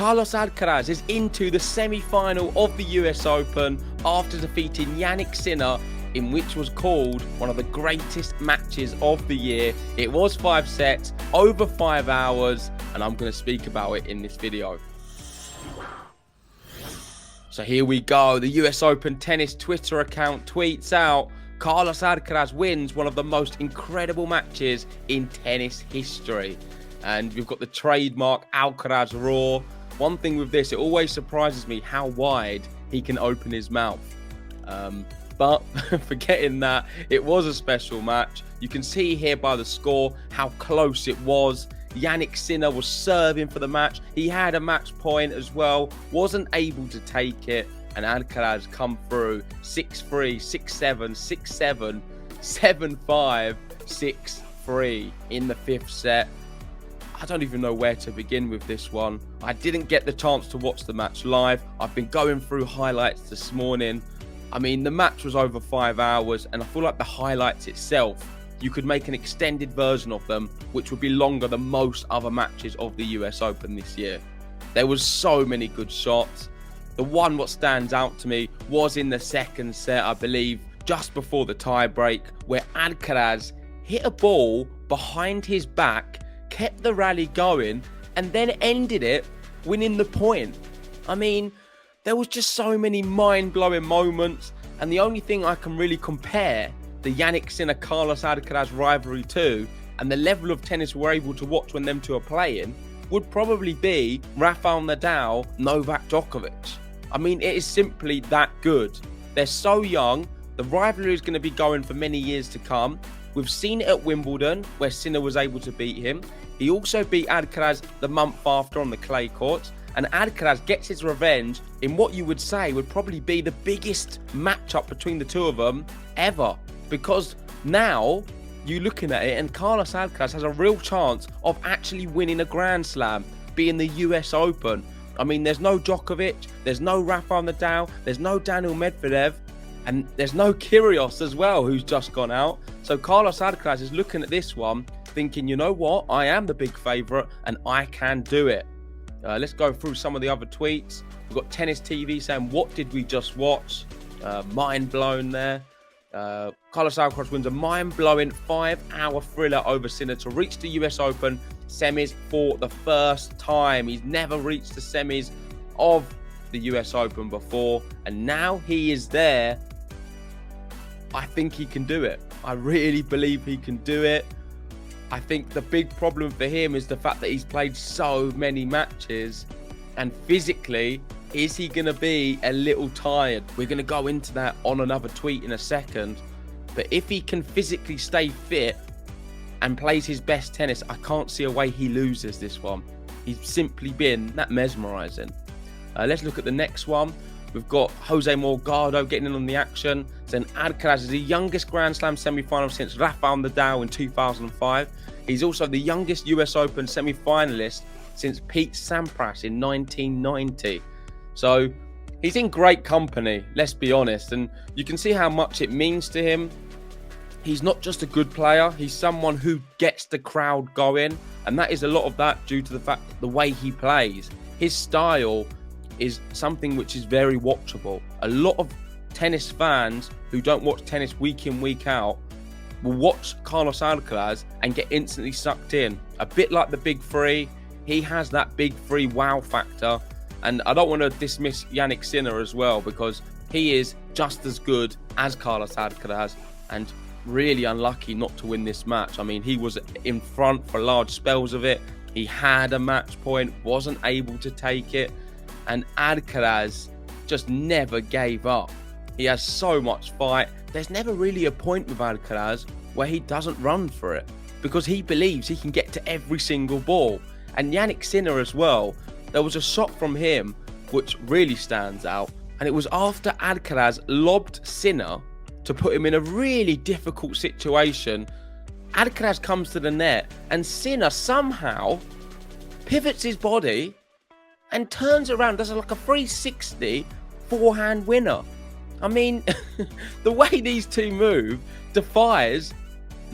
Carlos Alcaraz is into the semi-final of the US Open after defeating Jannik Sinner in which was called one of the greatest matches of the year. It was 5 sets, over 5 hours, and I'm going to speak about it in this video. So here we go. The US Open tennis Twitter account tweets out, Carlos Alcaraz wins one of the most incredible matches in tennis history. And we've got the trademark Alcaraz roar. One thing with this, it always surprises me how wide he can open his mouth. But forgetting that, it was a special match. You can see here by the score how close it was. Jannik Sinner was serving for the match. He had a match point as well, wasn't able to take it. And Alcaraz come through 6-3, 6-7, 6-7, 7-5, 6-3 in the 5th set. I don't even know where to begin with this one. I didn't get the chance to watch the match live. I've been going through highlights this morning. I mean, the match was over 5 hours, and I feel like the highlights itself, you could make an extended version of them, which would be longer than most other matches of the US Open this year. There was so many good shots. The one what stands out to me was in the 2nd set, I believe, just before the tie break, where Alcaraz hit a ball behind his back, kept the rally going, and then ended it winning the point. I mean, there was just so many mind-blowing moments, and the only thing I can really compare the Jannik Sinner-Carlos Alcaraz rivalry to, and the level of tennis we're able to watch when them two are playing, would probably be Rafael Nadal, Novak Djokovic. I mean, it is simply that good. They're so young, the rivalry is going to be going for many years to come. We've seen it at Wimbledon, where Sinner was able to beat him. He also beat Alcaraz the month after on the clay courts. And Alcaraz gets his revenge in what you would say would probably be the biggest matchup between the two of them ever. Because now, you're looking at it, and Carlos Alcaraz has a real chance of actually winning a Grand Slam, being the US Open. I mean, there's no Djokovic, there's no Rafael Nadal, there's no Daniel Medvedev, and there's no Kyrgios as well, who's just gone out. So Carlos Alcaraz is looking at this one, thinking, you know what, I am the big favourite, and I can do it. Let's go through some of the other tweets. We've got Tennis TV saying, what did we just watch? Mind blown there. Carlos Alcaraz wins a mind-blowing 5-hour thriller over Sinner to reach the US Open semis for the first time. He's never reached the semis of the US Open before, and now he is there. I think he can do it. I really believe he can do it. I think the big problem for him is the fact that he's played so many matches, and physically, is he going to be a little tired? We're going to go into that on another tweet in a second. But if he can physically stay fit and plays his best tennis, I can't see a way he loses this one. He's simply been that mesmerising. Let's look at the next one. We've got Jose Morgado getting in on the action, saying Alcaraz is the youngest Grand Slam semi-final since Rafael Nadal in 2005. He's also the youngest US Open semi-finalist since Pete Sampras in 1990. So he's in great company, let's be honest, and you can see how much it means to him. He's not just a good player, he's someone who gets the crowd going, and that is a lot of that due to the fact that the way he plays. His style is something which is very watchable. A lot of tennis fans who don't watch tennis week in, week out will watch Carlos Alcaraz and get instantly sucked in. A bit like the Big Three, he has that Big Three wow factor. And I don't want to dismiss Jannik Sinner as well, because he is just as good as Carlos Alcaraz and really unlucky not to win this match. I mean, he was in front for large spells of it. He had a match point, wasn't able to take it. And Alcaraz just never gave up. He has so much fight. There's never really a point with Alcaraz where he doesn't run for it, because he believes he can get to every single ball. And Jannik Sinner as well, there was a shot from him which really stands out, and it was after Alcaraz lobbed Sinner to put him in a really difficult situation. Alcaraz comes to the net, and Sinner somehow pivots his body and turns around, does like a 360 forehand winner. I mean, the way these two move defies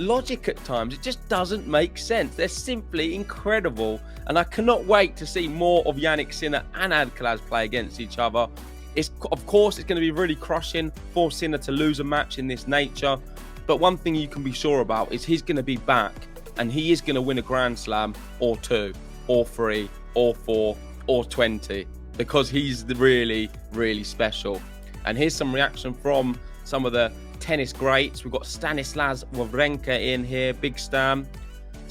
logic at times. It just doesn't make sense. They're simply incredible. And I cannot wait to see more of Jannik Sinner and Alcaraz play against each other. Of course, it's going to be really crushing for Sinner to lose a match in this nature. But one thing you can be sure about is he's going to be back and he is going to win a Grand Slam or 2 or 3 or 4 or 20 because he's really, really special. And here's some reaction from some of the tennis greats. We've got Stanislas Wawrinka in here, big Stan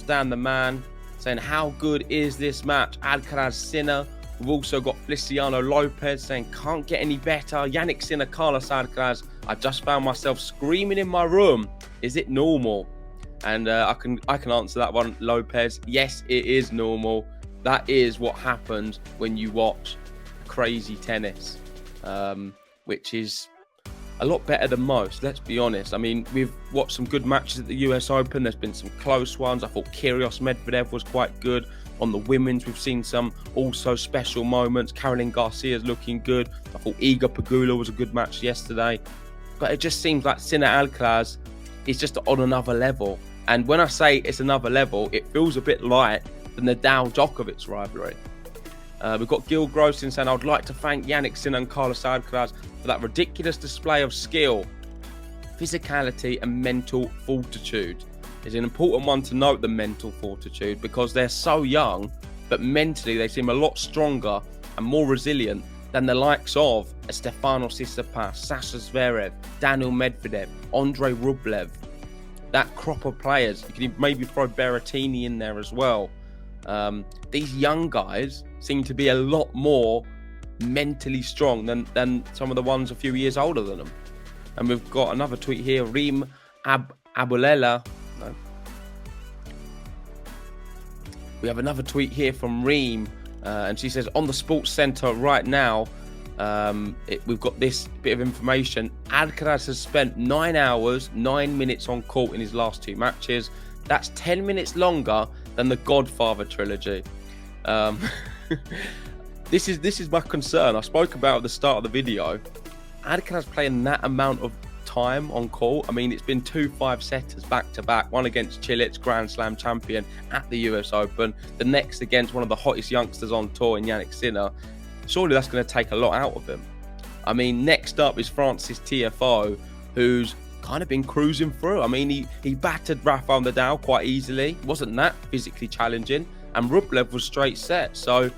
the man, saying how good is this match? Alcaraz Sinner. We've also got Feliciano Lopez saying can't get any better. Jannik Sinner, Carlos Alcaraz. I just found myself screaming in my room. Is it normal? And I can answer that one, Lopez. Yes, it is normal. That is what happens when you watch crazy tennis, which is a lot better than most, let's be honest. I mean, we've watched some good matches at the US Open. There's been some close ones. I thought Kyrgios Medvedev was quite good. On the women's, we've seen some also special moments. Caroline Garcia's looking good. I thought Iga Pegula was a good match yesterday. But it just seems like Sinner Alcaraz is just on another level. And when I say it's another level, it feels a bit light than the Nadal Djokovic rivalry. We've got Gil Grossin saying, I would like to thank Jannik Sinner and Carlos Alcaraz for that ridiculous display of skill, physicality and mental fortitude. It's an important one to note, the mental fortitude, because they're so young, but mentally they seem a lot stronger and more resilient than the likes of Stefanos Tsitsipas, Sasha Zverev, Daniil Medvedev, Andrei Rublev. That crop of players. You can maybe throw Berrettini in there as well. These young guys seem to be a lot more mentally strong than some of the ones a few years older than them. And we've got another tweet here, Reem Abulela. No. We have another tweet here from Reem, and she says, on the Sports Centre right now, we've got this bit of information. Alcaraz has spent 9 hours, 9 minutes on court in his last 2 matches. That's 10 minutes longer than the Godfather trilogy. This is my concern. I spoke about at the start of the video. Alcaraz playing that amount of time on court. I mean, it's been 2 5-setters back to back. One against Cilic, Grand Slam champion at the US Open. The next against one of the hottest youngsters on tour in Jannik Sinner. Surely that's going to take a lot out of him. I mean, next up is Francis Tiafoe, who's kind of been cruising through. I mean, he battered Rafael Nadal quite easily. It wasn't that physically challenging. And Rublev was straight set. So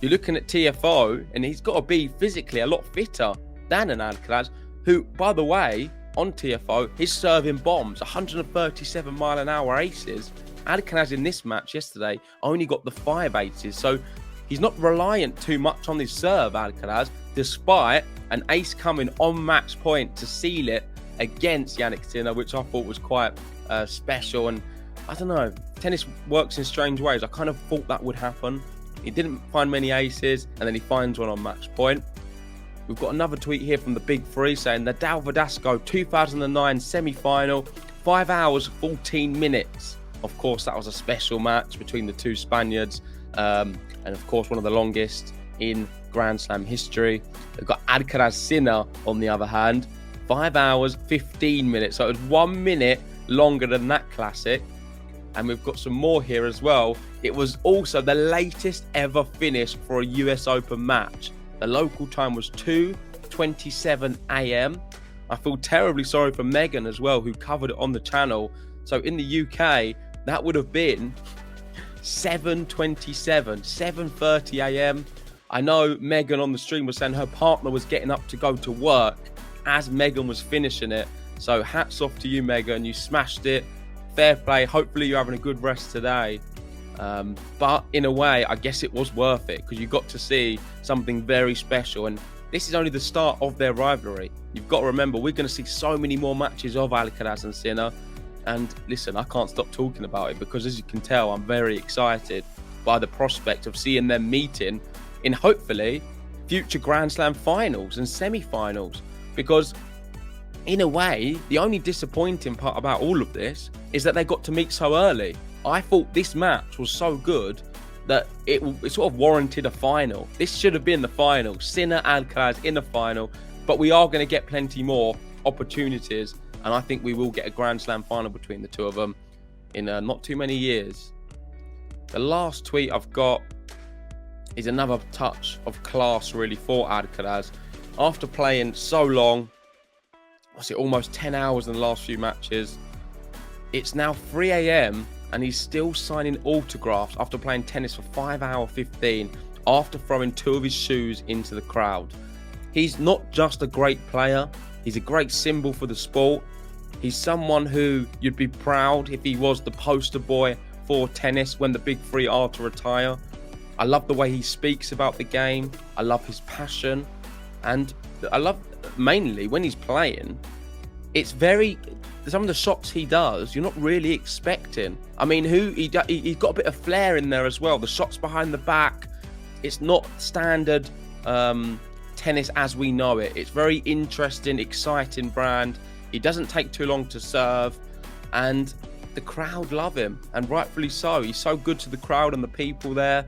you're looking at Tiafoe, and he's got to be physically a lot fitter than an Alcaraz, who, by the way, on Tiafoe, he's serving bombs, 137 mile an hour aces. Alcaraz in this match yesterday only got the 5 aces. So he's not reliant too much on his serve, Alcaraz, despite an ace coming on match point to seal it against Jannik Sinner, which I thought was quite special. And I don't know, tennis works in strange ways. I kind of thought that would happen. He didn't find many aces, and then he finds one on match point. We've got another tweet here from the Big Three saying Nadal Verdasco 2009 semi-final, 5 hours 14 minutes. Of course, that was a special match between the 2 Spaniards, and of course one of the longest in Grand Slam history. We've got Alcaraz Sinner on the other hand, 5 hours 15 minutes. So it was 1 minute longer than that classic. And we've got some more here as well. It was also the latest ever finish for a US Open match. The local time was 2:27 a.m. I feel terribly sorry for Megan as well, who covered it on the channel. So in the UK, that would have been 7:27, 7:30 a.m. I know Megan on the stream was saying her partner was getting up to go to work as Megan was finishing it. So hats off to you, Megan. You smashed it. Fair play. Hopefully you're having a good rest today. But in a way, I guess it was worth it because you got to see something very special. And this is only the start of their rivalry. You've got to remember, we're going to see so many more matches of Alcaraz and Sinner. And listen, I can't stop talking about it because, as you can tell, I'm very excited by the prospect of seeing them meeting in hopefully future Grand Slam finals and semi-finals. Because in a way, the only disappointing part about all of this is that they got to meet so early. I thought this match was so good that it sort of warranted a final. This should have been the final. Sinner, Alcaraz in the final. But we are going to get plenty more opportunities And I think we will get a Grand Slam final between the two of them in not too many years. The last tweet I've got is another touch of class really for Alcaraz. After playing so long, almost 10 hours in the last few matches, it's now 3 a.m. and he's still signing autographs after playing tennis for 5 hours 15 after throwing 2 of his shoes into the crowd. He's not just a great player, he's a great symbol for the sport. He's someone who you'd be proud if he was the poster boy for tennis when the big three are to retire. I love the way he speaks about the game. I love his passion. And I love, mainly, when he's playing, it's some of the shots he does, you're not really expecting. I mean, he's got a bit of flair in there as well. The shots behind the back, it's not standard tennis as we know it. It's very interesting, exciting brand. He doesn't take too long to serve, and the crowd love him, and rightfully so. He's so good to the crowd and the people there.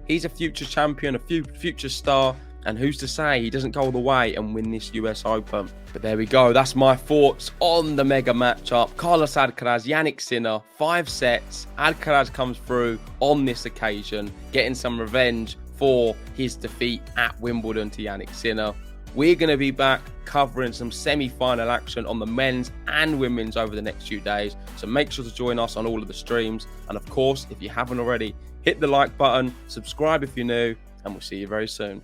He's a future champion, a future star, and who's to say he doesn't go all the way and win this US Open. But there we go. That's my thoughts on the mega matchup. Carlos Alcaraz, Jannik Sinner, 5 sets. Alcaraz comes through on this occasion, getting some revenge for his defeat at Wimbledon to Jannik Sinner. We're going to be back covering some semi-final action on the men's and women's over the next few days. So make sure to join us on all of the streams. And of course, if you haven't already, hit the like button, subscribe if you're new, and we'll see you very soon.